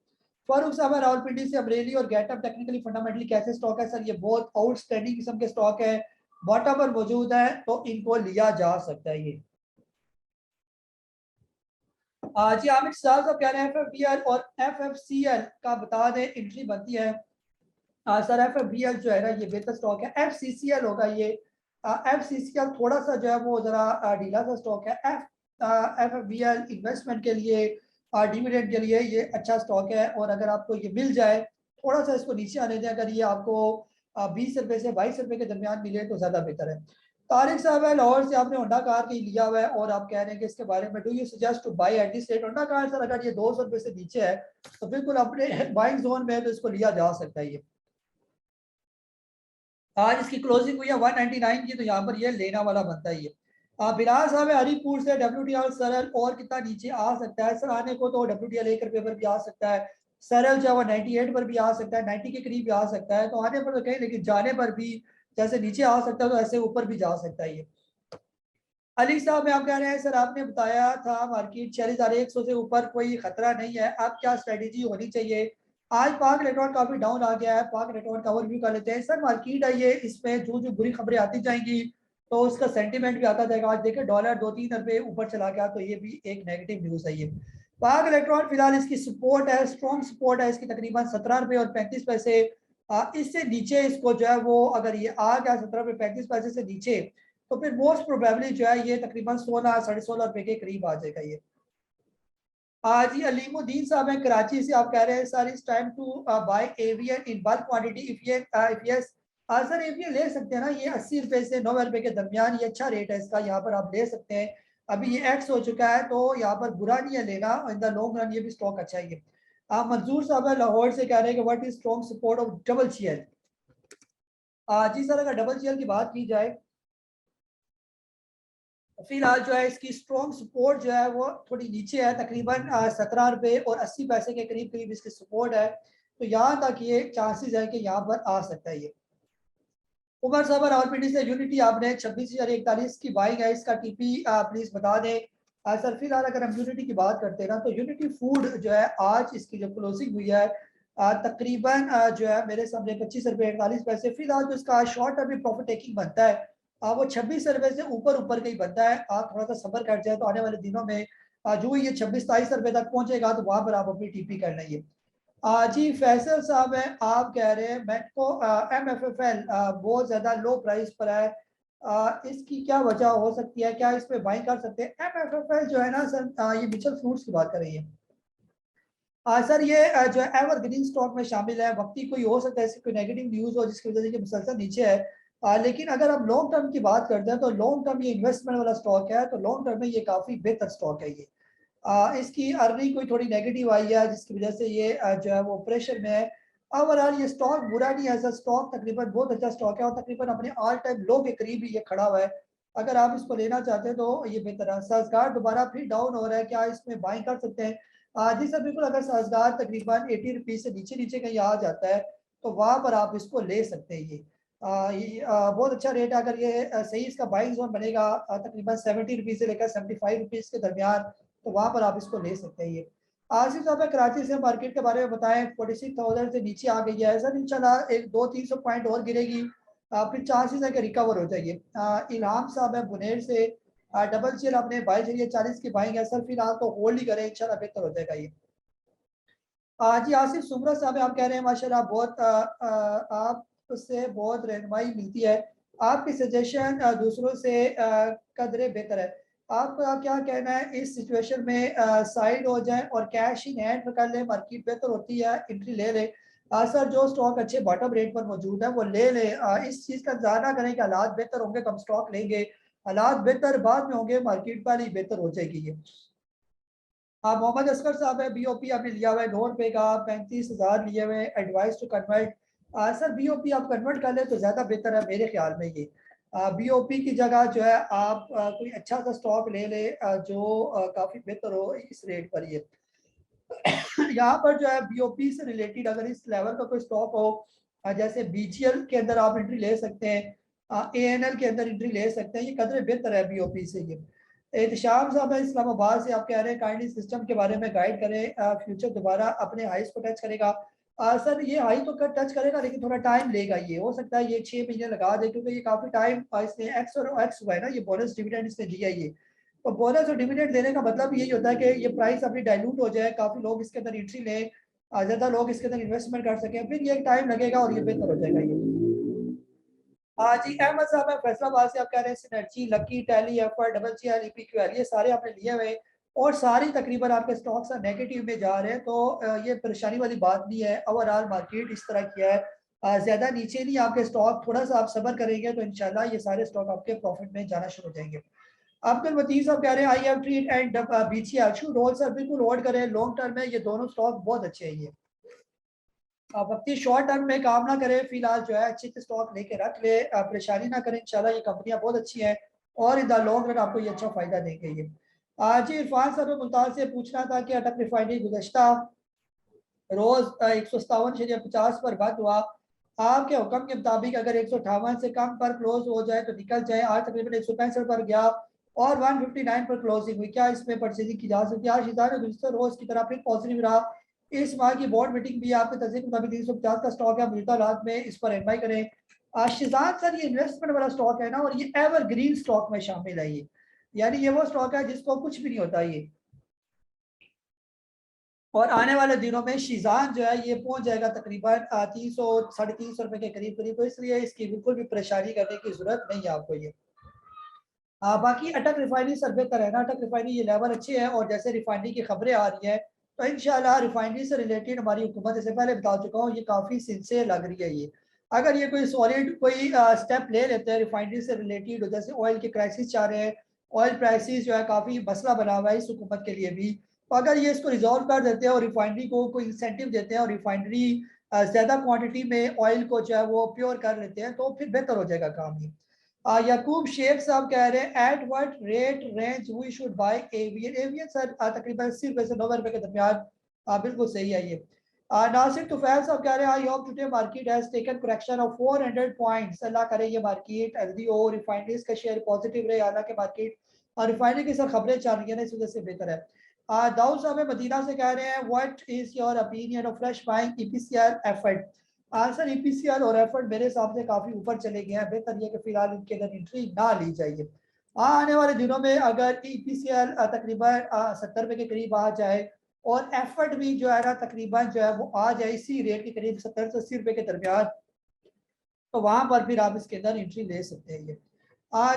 फारूक साहब है रावलपिंडी से, अमरेली और गेटअप टेक्निकली फंडामेंटली कैसे स्टॉक है? सर ये बहुत आउटस्टैंडिंग किस्म के स्टॉक है, बॉटम पर मौजूद है, तो इनको लिया जा सकता है। ये जी आमिर साहब कह रहे हैं FFBL और FFCL का बता दें एंट्री बनती है। सर FFBL जो है ना ये बेहतर स्टॉक है, FCCL होगा ये। FCCL थोड़ा सा जो है वो जरा ढीला सा स्टॉक है। FFBL इन्वेस्टमेंट के लिए, डिविडेंड के लिए ये अच्छा स्टॉक है, और अगर आपको ये मिल जाए, थोड़ा सा इसको नीचे आने दें, अगर ये आपको 20 रुपए से 22 रुपए के दरमियान मिले तो ज्यादा बेहतर है। तारिक साहब है लाहौर से, आपने होंडा कार की लिया हुआ है और आप कह रहे हैं कि इसके बारे में do you suggest two by eight this rate? Honda car sir अगर ये 200 रुपए से नीचे है तो बिल्कुल अपने बाइंग जोन में है, तो इसको लिया जा सकता है। ये आज इसकी क्लोजिंग हुई है 199 की, तो यहाँ पर ये लेना वाला बनता ही है। बिलाल साहब है हरिपुर से, WTI सरल और कितना नीचे आ सकता है? सर आने को तो WTI 1 रुपये पर भी आ सकता है, सरल जो है वो 98 पर भी आ सकता है, 90 के करीब भी आ सकता है, तो आने पर तो कहीं, लेकिन जाने पर भी जैसे नीचे आ सकता है तो ऐसे ऊपर भी जा सकता है। ये अली साहब आप कह रहे हैं सर आपने बताया था मार्केट 46,100 से ऊपर कोई खतरा नहीं है, अब क्या स्ट्रेटेजी होनी चाहिए? आज पाक इलेक्ट्रॉन काफी डाउन आ गया है, पाक इलेक्ट्रॉन का ओवरव्यू कर लेते हैं। सर मार्केट है ये, इसमें जो जो बुरी खबरें आती जाएंगी तो उसका सेंटीमेंट भी आता जाएगा। आज देखिए डॉलर 2-3 रुपए ऊपर चला गया, तो ये भी एक नेगेटिव न्यूज है। ये पाक इलेक्ट्रॉन फिलहाल इसकी सपोर्ट है, स्ट्रॉन्ग सपोर्ट है इसकी तकरीबन 17 रुपए और 35 पैसे। इससे नीचे इसको जो है वो अगर ये आ गया 17 रुपए 35 पैसे से नीचे, तो फिर मोस्ट प्रोबेबली जो है ये तकरीबन 16-16.5 रुपए के करीब आ जाएगा। ये आज ही अलीमुद्दीन साहब हैं कराची से, आप कह रहे हैं सर इस time to buy AVN in bulk quantity if yes? Sir AVN ले सकते हैं ना, ये 80 रुपए से 90 रुपए के दरमियान ये अच्छा रेट है इसका, यहाँ पर आप ले सकते हैं। अभी ये एक्स हो चुका है तो यहाँ पर बुरा नहीं है लेना, इन द लॉन्ग रन ये भी स्टॉक अच्छा ही है। मंजूर साहब है लाहौर से, कह रहे हैं कि what is strong support of double चीएल? जी सर अगर डबल चीएल की बात की जाए, फिलहाल जो है इसकी स्ट्रॉन्ग सपोर्ट जो है वो थोड़ी नीचे है, तकरीबन 17 रुपए और 80 पैसे के करीब करीब इसकी सपोर्ट है, तो यहाँ तक ये चांसेस है कि यहाँ पर आ सकता है। ये उमर साहब रावलपिंडी से, यूनिटी आपने 26,041 की बाइंग है, इसका टीपी प्लीज बता दें। सर फिलहाल अगर हम यूनिटी की बात करते हैं ना, तो यूनिटी फूड जो है आज इसकी जो क्लोजिंग हुई है तकरीबन जो है मेरे सामने 25 रुपए 48 पैसे। फिलहाल जो इसका शॉर्ट अभी प्रॉफिट टेकिंग बनता है वो 26 रुपए से ऊपर ऊपर का ही बनता है। आप थोड़ा सा सबर कर जाए तो आने वाले दिनों में जो ये 26-27 रुपए तक पहुंचेगा तो वहां पर आप अपनी टीपी कर लेंगे। जी फैसल साहब हैं, आप कह रहे हैं मेटको MFFL बहुत ज्यादा लो प्राइस पर है, इसकी क्या वजह हो सकती है, क्या इसमें बाइंग कर सकते हैं? MFFL जो है ना सर ये मिचल फ्रूट्स की बात कर रही है। सर ये जो है एवरग्रीन स्टॉक में शामिल है। वक्ती कोई हो सकता है इसकी कोई नेगेटिव न्यूज हो जिसकी वजह से ये मुसलसल नीचे है, लेकिन अगर हम लॉन्ग टर्म की बात करते हैं तो लॉन्ग टर्म ये इन्वेस्टमेंट वाला स्टॉक है, तो लॉन्ग टर्म में ये काफी बेहतर स्टॉक है ये। इसकी अर्निंग कोई थोड़ी नेगेटिव आई है जिसकी वजह से ये जो है वो प्रेशर में है। ओवरऑल ये स्टॉक बुरा नहीं है, स्टॉक तकरीबन बहुत अच्छा स्टॉक है और तकरीबन अपने ऑल टाइम लो के करीब ही ये खड़ा हुआ है। अगर आप इसको लेना चाहते हैं तो ये बेहतर है। साजगार दोबारा फिर डाउन हो रहा है, क्या इसमें बाइंग कर सकते हैं? जी सर बिल्कुल, अगर साजगार तकरीबन 80 रुपीज से नीचे नीचे कहीं आ जाता है तो वहां पर आप इसको ले सकते हैं। ये बहुत अच्छा रेट है। अगर ये सही इसका बाइंग जोन बनेगा तकरीबन 70 रुपीज से लेकर 75 रुपीज के दरमियान, तो वहां पर आप इसको ले सकते हैं। ये आसिफ साहब है कराची से, मार्केट के बारे में बताएं। 46,000 से नीचे आ गई है सर, इंशाल्लाह एक 200-300 पॉइंट और गिरेगी, फिर चांसेस है कि रिकवर हो जाइए। इल्हाम साहब है बुनेर से, डबल शेयर आपने बाई चाहिए 40 की बाइंग है सर, फिलहाल तो होल्ड ही करें, इंशाल्लाह बेहतर हो जाएगा ये। जी आसिफ सुमरा साहब आप कह रहे हैं माशाल्लाह बहुत आपसे बहुत रहनुमाई मिलती है, आपकी सजेशन दूसरों से कदरे बेहतर है। आपका क्या कहना है इस सिचुएशन में साइड हो जाए और कैश इन हैंड कर ले, मार्केट बेहतर होती है, एंट्री ले ले? सर जो स्टॉक अच्छे बॉटम रेट पर मौजूद है वो ले ले, इस चीज़ का इंतजार ना करें कि हालात बेहतर होंगे तो हम स्टॉक लेंगे। हालात बेहतर बाद में होंगे, मार्केट वाली बेहतर हो जाएगी ये। हाँ मोहम्मद असगर साहब है, बीओपी आपने लिया हुआ है ₹9 का, 35,000 लिए हुए, advice to convert. Sir BOP आप कन्वर्ट कर ले तो ज्यादा बेहतर है मेरे ख्याल में ये। बीओपी की जगह जो है आप कोई अच्छा सा स्टॉक ले ले जो काफी बेहतर हो इस रेट पर ये। यहाँ पर जो है बीओपी से रिलेटेड अगर इस लेवल का कोई स्टॉक हो, जैसे बीजीएल के अंदर आप एंट्री ले सकते हैं, एएनएल के अंदर एंट्री ले सकते हैं, ये कदरे बेहतर है बीओपी से ये। एहतशाम साहब है इस्लामाबाद से, आप कह रहे हैं काइंडली सिस्टम के बारे में गाइड करें, फ्यूचर दोबारा अपने हाइस को टच करेगा? सर ये हाई तो टच करेगा लेकिन थोड़ा टाइम लेगा, ये हो सकता है ये 6 महीने लगा दे, क्योंकि ये काफी टाइम इसने एक्स और एक्स हुआ है ना, ये बोनस डिविडेंड इसने दिया ये। तो बोनस और डिविडेंड देने का मतलब यही होता है कि ये प्राइस अपनी डाइल्यूट हो जाए, काफी लोग इसके अंदर एंट्री लें, ज्यादा लोग इसके अंदर इन्वेस्टमेंट कर सकें, फिर ये टाइम लगेगा और ये बेहतर हो जाएगा ये। हाँ जी अहमद साहब है फैसलाबाद से, आप कह रहे हैं सिनर्जी, लकी, टैली, एफर, डबल सी, ईपीक्यूआर ये सारे आपने लिए हुए और सारी तकरीबन आपके स्टॉक्स नेगेटिव में जा रहे हैं, तो ये परेशानी वाली बात नहीं है। ओवरऑल मार्केट इस तरह किया है, ज्यादा नीचे नहीं आपके स्टॉक, थोड़ा सा आप सब्र करेंगे तो इंशाल्लाह ये सारे स्टॉक आपके प्रॉफिट में जाना शुरू हो जाएंगे। अब्दुल मतीन साहब कह रहे हैं I am treat and BCR should hold, sir बिल्कुल होल्ड करें, लॉन्ग टर्म में ये दोनों स्टॉक बहुत अच्छे हैं ये। आप अपनी शॉर्ट टर्म में काम ना करें, फिलहाल जो है अच्छे से स्टॉक लेके रख ले, परेशानी ना करें, इंशाल्लाह ये कंपनियां बहुत अच्छी हैं और इन द लॉन्ग रन आपको ये अच्छा फायदा देंगे ये। जी इरफान साहब मुल्तान से पूछना था कि अटक रिफाइनरी गुज़श्ता रोज 157.50 पर बंद हुआ, आपके हुक्म के मुताबिक अगर 158 से कम पर क्लोज हो जाए तो निकल जाए, आज तकरीबन 165 पर गया और 159 पर क्लोजिंग हुई, क्या इसमें परचेजिंग की जा सकती है? आज शिजार गुज़श्ता रोज की तरह फिर पॉजिटिव रहा, इस माह की बोर्ड मीटिंग भी आपके तस्दीक के मुताबिक 350 का स्टॉक है, मौजूदा हालात में इस पर एनवाई करें। शिजान सर ये इन्वेस्टमेंट वाला स्टॉक है ना और ये एवरग्रीन स्टॉक में शामिल है ये, यानी ये वो स्टॉक है जिसको कुछ भी नहीं होता ये, और आने वाले दिनों में शीजान जो है ये पहुंच जाएगा तकरीबन 300 350 रुपए के करीब करीब, तो इसलिए इसकी बिल्कुल भी परेशानी करने की जरूरत नहीं है आपको ये। बाकी अटक रिफाइनरी सर बेहतर है ना, अटक रिफाइनरी ये लेवल अच्छे है और जैसे रिफाइनरी की खबरें आ रही है तो इंशाल्लाह रिफाइनरी से रिलेटेड हमारी हुकूमत, जैसे पहले बता चुका हूँ, ये काफ़ी सिंसियर लग रही है ये। अगर ये कोई सॉलिड कोई स्टेप ले लेते हैं रिफाइनरी से रिलेटेड, जैसे ऑयल के क्राइसिस चाह रहे हैं, ऑयल प्राइसेस जो है काफ़ी मसला बना हुआ है इस हुकूमत के लिए भी, तो अगर ये इसको रिजॉल्व कर देते हैं और रिफाइनरी को कोई इंसेंटिव देते हैं और रिफाइनरी ज़्यादा क्वांटिटी में ऑयल को जो है वो प्योर कर लेते हैं तो फिर बेहतर हो जाएगा काम ये। याकूब शेख साहब कह रहे हैं at what rate range we should buy Avian, Avian sir तकरीबन 80 रुपए से 90 रुपए के दरमियान, बिल्कुल सही है ये। नासिर तुफैल साहब कह रहे हैं I hope today market has taken correction of 400 points, अल्लाह करे ये मार्केट हेल्दी हो, रिफाइनरीज का शेयर पॉजिटिव रहे, हालांकि मार्केट और रिफाइनरी की सर खबरें चल रही है ना इस वजह से बेहतर है। दाऊद साहब मदीना से कह रहे हैं what is your opinion of fresh buying EPCR effort? Answer EPCR और एफर्ट मेरे हिसाब से काफी ऊपर चले गए हैं, बेहतर ये कि फिलहाल इनके अंदर एंट्री ना ली जाइए। आने वाले दिनों में अगर ईपीसीआर तकरीबन 70 रुपए के करीब आ जाए और एफर्ट भी जो है ना तकरीबन जो है वो आ जाए इसी रेट के करीब 70 से 80 रुपए के दरमियान, तो वहां पर फिर आप इसके अंदर एंट्री ले सकते हैं ये।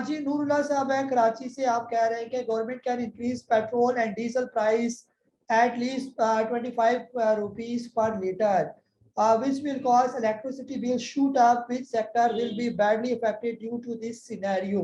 जी नूरुल्लाह साहब है कराची से, आप कह रहे हैं कि government can increase petrol and diesel price at least 25 rupees per liter, which will cause electricity bill shoot up, which sector will be badly affected due to this scenario.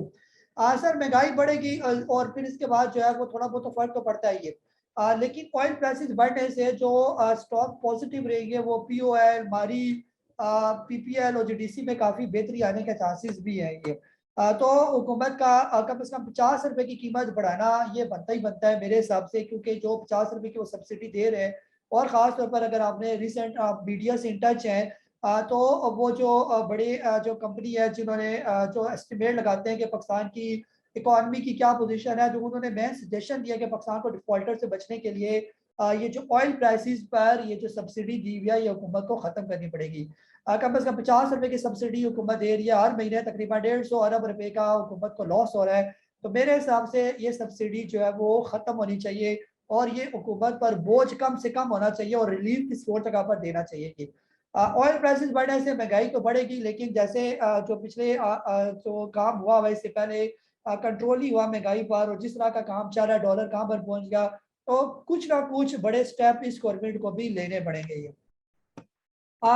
Sir महंगाई बढ़ेगी और फिर इसके बाद जो है वो थोड़ा बहुत तो फर्क तो पड़ता ही है, लेकिन ऑयल प्राइसेस बढ़ने से जो स्टॉक पॉजिटिव रहेंगे वो पीओएल, मारी, पीपीएल और जीडीसी में काफी बेहतरी आने के चांसेस भी हैं ये। तो हुकूमत का कम से कम 50 रुपए की कीमत बढ़ाना ये बनता ही बनता है मेरे हिसाब से, क्योंकि जो 50 रुपए की वो सब्सिडी दे रहे हैं, और ख़ास तौर पर अगर आपने रिसेंट मीडिया से इन टच है, तो वो जो बड़े जो कंपनी है जिन्होंने जो एस्टिमेट लगाते हैं कि पाकिस्तान की इकोनॉमी की क्या पोजीशन है, जो उन्होंने मेन सजेशन दिया कि पाकिस्तान को डिफॉल्टर से बचने के लिए ये जो ऑयल प्राइसेस पर ये जो सब्सिडी दी हुई है ये हुकूमत को ख़त्म करनी पड़ेगी। कम से कम 50 रुपए की सब्सिडी हुकूमत दे रही है, हर महीने तकरीबन 150 अरब रुपए का हुकूमत को लॉस हो रहा है। तो मेरे हिसाब से ये सब्सिडी जो है वो ख़त्म होनी चाहिए और ये हुकूमत पर बोझ कम से कम होना चाहिए और रिलीफ किसी और जगह पर देना चाहिए कि ऑयल प्राइसेस बढ़ने से महंगाई तो बढ़ेगी, लेकिन जैसे जो पिछले जो काम हुआ वह इससे पहले कंट्रोल ही हुआ महंगाई पर, और जिस तरह का काम चल रहा है, डॉलर कहाँ पर पहुंच गया, तो कुछ ना कुछ बड़े स्टेप इस गवर्नमेंट को भी लेने पड़ेंगे ये।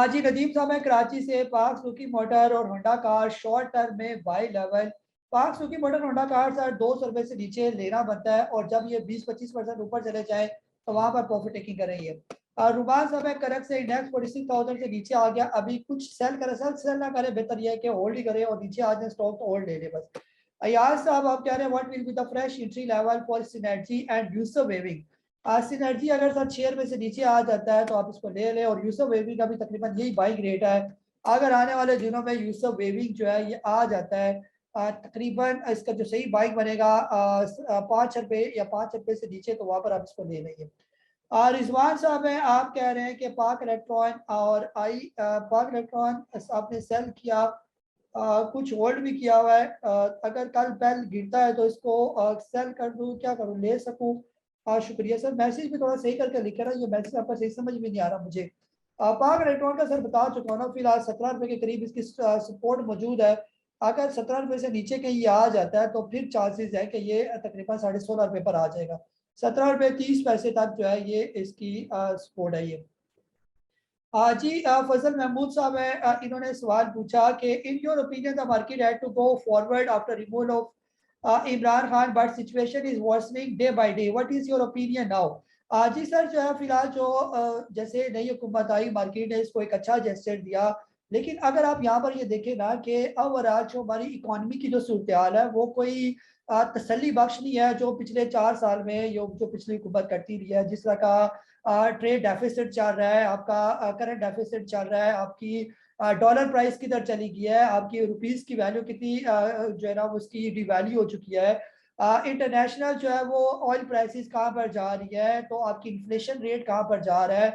जी नदीम साहब, मैं कराची से पाक सुकी मोटर और होंडा कार शॉर्ट टर्म में बाई लेवल, पाक सुकी मोटर होंडा कार सर 200 रुपए से नीचे लेना बनता है, और जब ये 20-25% ऊपर चले जाए तो वहां पर प्रॉफिट टेकिंग करेंगे। रुमान साहब, मैं करक से इंडेक्स 46,000 से नीचे आ गया, अभी कुछ सेल करे, सेल ना करे, बेहतर यह है कि होल्ड ही करे और नीचे आ जाए स्टॉक तो होल्ड ले ले बस। अयाज साहब आप कह रहे हैं what will be the fresh entry level for synergy and user waving. Synergy अगर सर 6 रुपए से नीचे आ जाता है तो आप इसको ले लें, और यूसर वेविंग का भी तकरीबन यही बाइंग रेट है। अगर आने वाले दिनों में यूसर वेविंग जो है ये आ जाता है, तकरीबन इसका जो सही बाइंग बनेगा 5 रुपए या 5 रुपए से नीचे, तो वहां पर आप इसको ले लेंगे। रिजवान साहब है, आप कह रहे हैं कि पाक इलेक्ट्रॉन और पाक इलेक्ट्रॉन आपने सेल किया, कुछ होल्ड भी किया हुआ है, अगर कल बेल गिरता है तो इसको सेल कर दूं, क्या करूं, ले सकूं? शुक्रिया सर, मैसेज भी थोड़ा सही करके लिखे ना, ये मैसेज आपका सही समझ में नहीं आ रहा मुझे। पाक इलेक्ट्रॉन का सर बता चुका हूँ ना, फिलहाल 17 रुपए के करीब इसकी सपोर्ट मौजूद है। अगर 17 रुपए से नीचे कहीं ये आ जाता है तो फिर चांसेस है कि ये तकरीबन 16.5 रुपए पर आ जाएगा। 17 रुपए 30 पैसे तक जो है ये इसकी सपोर्ट है ये। जी फजल महमूद साहब है, इन्होंने सवाल पूछा कि in your opinion the market had to go forward after removal of Imran Khan but situation is worsening day by day, what is your opinion now? जी सर, जो है फिलहाल जो जैसे नई हुकूमत आई, मार्केट ने इसको एक अच्छा जेस्चर दिया, लेकिन अगर आप यहाँ पर ये देखें ना कि ओवरऑल जो हमारी इकोनॉमी की जो सूरत हाल है वो कोई तसल्ली बख्श नहीं है। जो पिछले 4 साल में जो पिछली हुकूमत करती रही है, जिस तरह का ट्रेड डेफिसिट चल रहा है, आपका करंट डेफिसिट चल रहा है, आपकी डॉलर प्राइस किधर चली गई है, आपकी रुपीस की वैल्यू कितनी जो है ना उसकी डिवैल्यू हो चुकी है, इंटरनेशनल जो है वो ऑयल प्राइसेस कहाँ पर जा रही है, तो आपकी इन्फ्लेशन रेट कहाँ पर जा रहा है,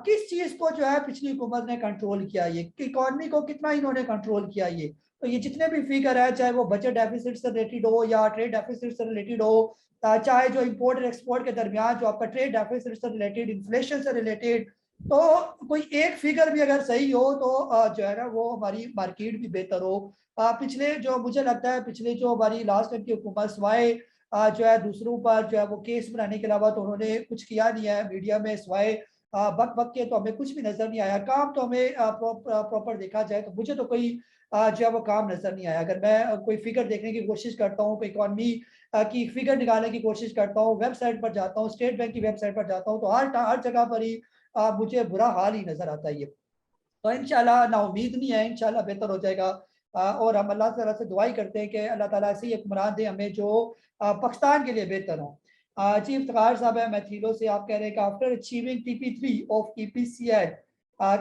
किस चीज को जो है पिछली हुकूमत ने कंट्रोल किया, ये इकोनॉमी को कितना इन्होंने कंट्रोल किया ये। तो ये जितने भी फिगर है, चाहे वो बजट डेफिसिट से रिलेटेड हो या ट्रेड डेफिसिट से रिलेटेड हो, चाहे जो इंपोर्ट और एक्सपोर्ट के दरमियान जो आपका ट्रेड डेफिसिट से रिलेटेड, इन्फ्लेशन से रिलेटेड, तो कोई एक फिगर भी अगर सही हो तो जो है ना वो हमारी मार्केट भी बेहतर हो। पिछले जो मुझे लगता है पिछले जो हमारी लास्ट टाइम की हुकूमत सिवाय जो है दूसरों पर जो है वो केस बनाने के अलावा तो उन्होंने कुछ किया नहीं है मीडिया में, सिवाय बक बक के तो हमें कुछ भी नजर नहीं आया। काम तो हमें प्रॉपर देखा जाए तो मुझे तो कोई जो है वो काम नजर नहीं आया। अगर मैं कोई फिगर देखने की कोशिश करता हूँ, कोई इकॉनमी की फिगर निकालने की कोशिश करता हूँ, वेबसाइट पर जाता हूँ, स्टेट बैंक की वेबसाइट पर जाता हूँ, तो हर जगह पर ही मुझे बुरा हाल ही नजर आता है ये। तो इंशाल्लाह ना उम्मीद नहीं है, इंशाल्लाह बेहतर हो जाएगा। और हम अल्लाह ताला से दुआई करते हैं कि अल्लाह ताला ऐसे ही हुक्मरान दे हमें जो पाकिस्तान के लिए बेहतर हो। जी इफ्तिखार साहब है मैथिलो से, आप कह रहे हैं कि after achieving TP3 of EPCL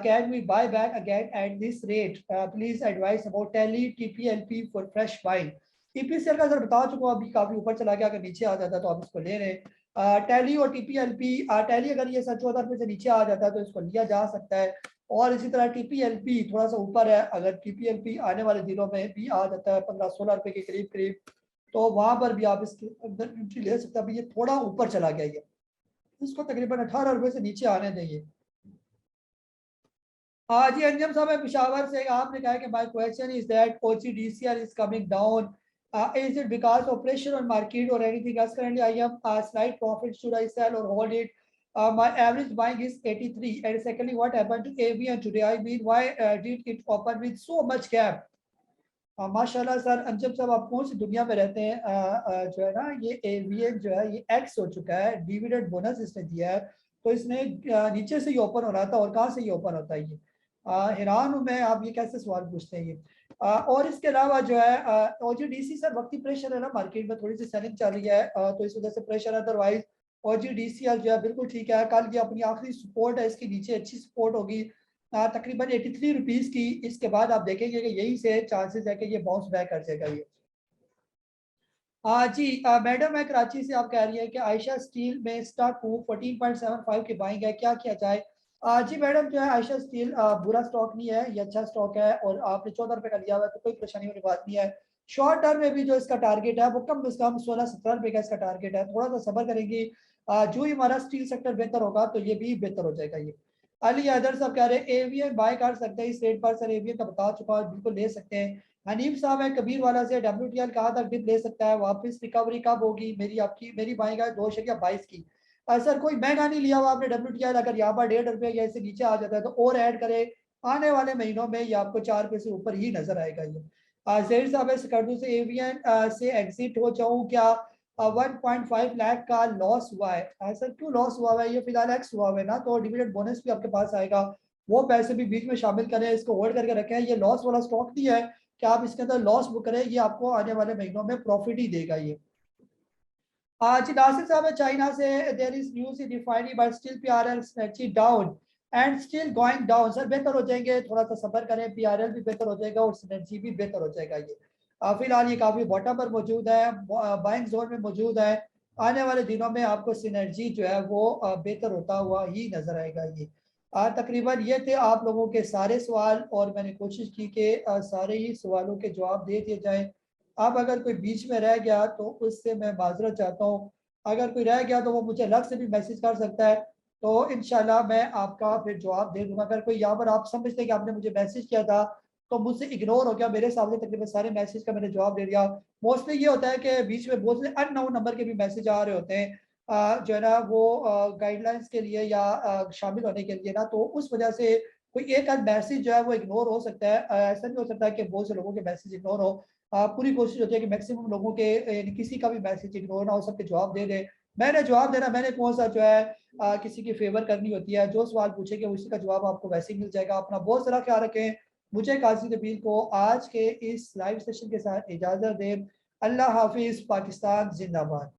can we buy back again at this rate, please advice about tele TPLP for fresh buying. EPCL का सर बता चुका हूँ, अभी काफी ऊपर चला गया, अगर नीचे आ जाता तो आप इसको ले रहे हैं। टैली और TPLP, टैली अगर ये 14 रुपए से नीचे आ जाता है तो इसको लिया जा सकता है, और इसी तरह TPLP थोड़ा सा ऊपर है, अगर TPLP आने वाले दिनों में भी आ जाता है 15-16 रुपए के करीब करीब, तो वहां पर भी आप इसके अंदर एंट्री ले सकते हैं। अभी ये थोड़ा ऊपर चला गया ये, इसको तकरीबन 18 रुपए से नीचे आने देंगे। हाँ जी अंजम साहब है पिशावर से, आपने कहा कि my question is that OCDCL is coming down, is it because of pressure on market or anything else? Currently I am slight profit, should I sell or hold it? My average buying is 83. And secondly, what happened to AVN today? I mean, why did it open with so much gap? माशाल्लाह sir अंजब साहब, आप कौन सी दुनिया में रहते हैं? जो है ना, ये एवीएन जो है ये एक्स हो चुका है, डिविडेंड बोनस इसने दिया है, तो इसने नीचे से ही ओपन हो रहा था, और कहाँ से ही ओपन होता है ये? हैरान हूँ मैं, आप ये कैसे सवाल पूछते हैं ये? और इसके अलावा जो है ओजीडीसी सर, वक्ती प्रेशर है ना, मार्केट में थोड़ी सी सेलिंग चल रही है, तो इस वजह से प्रेशर है। अदरवाइज ओजीडीसीएल जो है बिल्कुल ठीक है। कल ये अपनी आखिरी सपोर्ट है, इसके नीचे अच्छी सपोर्ट होगी तकरीबन 83 रुपीज की। इसके बाद आप देखेंगे कि यही से चांसेस है कि ये बाउंस बैक कर जाएगा ये। जी मैडम, मैं कराची से, आप कह रही है कि आयशा स्टील में स्टॉक को 14.75 की बाइंग है, क्या किया जाए? जी मैडम, जो है आयशा स्टील बुरा स्टॉक नहीं है, ये अच्छा स्टॉक है, और आपने 14 रुपए का लिया हुआ है तो कोई परेशानी वाली बात नहीं है। शॉर्ट टर्म में भी जो इसका टारगेट है वो कम से कम 16-17 रुपए का इसका टारगेट है। थोड़ा सा सब्र करेंगे, जो ही हमारा स्टील सेक्टर बेहतर होगा तो ये भी बेहतर हो जाएगा ये। अली हैदर साहब कह रहे हैं एवीएन बाय कर सकते हैं इस रेट पर? सर एवीएन का बता चुका हूं, बिल्कुल ले सकते हैं। हनीफ साहब है कबीर वाला से, WTL कहाँ तक डिप ले सकता है, वापस रिकवरी कब होगी? मेरी बाइंग है 2.22 की। सर कोई महंगा नहीं लिया हुआ आपने WTL, अगर यहाँ पर 1.5 रुपये या इससे नीचे आ जाता है तो और ऐड करे, आने वाले महीनों में ये आपको 4 रुपये से ऊपर ही नजर आएगा ये। जहीर साहब है स्कर्दू से, एवीएन से एग्जिट हो जाऊं क्या? 1.5 लाख का लॉस हुआ है। सर क्यों लॉस हुआ है? ये फिलहाल एक्स हुआ है ना, तो डिविडेंड बोनस भी आपके पास आएगा, वो पैसे भी बीच में शामिल करें, इसको होल्ड करके रखें। ये लॉस वाला स्टॉक नहीं है कि आप इसके अंदर लॉस बुक करें, ये आपको आने वाले महीनों में प्रॉफिट ही देगा ये। जी नासिर साहब है चाइना से, there is news in refinery but still PRL stretchy down and still going down. Sir बेहतर हो जाएंगे, थोड़ा सा सब्र करें, पीआरएल भी बेहतर हो जाएगा और सिनर्जी भी बेहतर हो जाएगा ये। फिलहाल ये काफी बॉटम पर मौजूद है, बाइंग जोन में मौजूद है। आने वाले दिनों में आपको सिनर्जी जो है वो बेहतर होता हुआ ही नजर आएगा ये। तकरीबन ये थे आप लोगों के सारे सवाल, और मैंने कोशिश की कि सारे ही सवालों के जवाब दे दिए जाए। अब अगर कोई बीच में रह गया तो उससे मैं माजरत चाहता हूँ। अगर कोई रह गया तो वो मुझे अलग से भी मैसेज कर सकता है, तो इंशाल्लाह मैं आपका फिर जवाब दे दूंगा। अगर कोई यहाँ पर आप समझते हैं कि आपने मुझे मैसेज किया था तो मुझसे इग्नोर हो गया, मेरे सामने तकरीबन सारे मैसेज का मैंने जवाब दे दिया। मोस्टली ये होता है कि बीच में बहुत से अननोन नंबर के भी मैसेज आ रहे होते हैं, जो है ना वो गाइडलाइंस के लिए या शामिल होने के लिए ना, तो उस वजह से कोई एक आध मैसेज जो है वो इग्नोर हो सकता है। ऐसा नहीं हो सकता है कि बहुत से लोगों के मैसेज इग्नोर हो। पूरी कोशिश होती है कि मैक्सिमम लोगों के यानी किसी का भी मैसेज इग्नोर ना हो, सबके जवाब दे दे। मैंने जवाब देना, मैंने कौन सा जो है किसी की फेवर करनी होती है? जो सवाल पूछेंगे उसी का जवाब आपको वैसे ही मिल जाएगा। अपना बहुत सारा ख्याल रखें। मुझे काजी नबील को आज के इस लाइव सेशन के साथ इजाजत दें। अल्लाह हाफिज, पाकिस्तान जिंदाबाद।